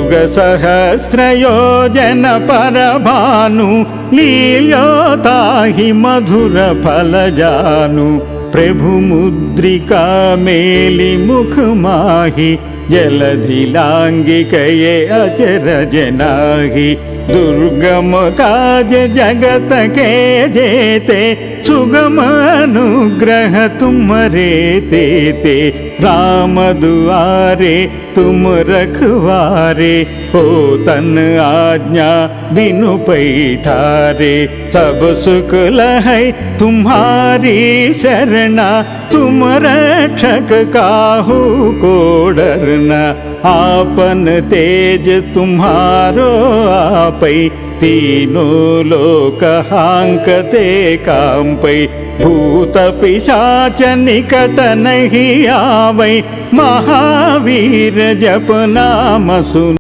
युग सहस्रयोजन परभानु लील्योताहि मधुर फलजानु प्रभु मुद्रिका मेलि मुख माहि जलधि लांगिकये अचरज नाहि दुर्गम काज जगत के जेते सुगम अनुग्रह तुम्हारे तेते राम दुआरे तुम रखवारे हो तन आज्ञा बिनु पैठारे सब सुख लहै तुम्हारी शरणा तुम रक्षक काहू को डरना आपन तेज तुम्हारो आपै तीनों लोक हांकते कांपै भूत पिशाच निकट नहीं आवै महावीर जप नाम सुन।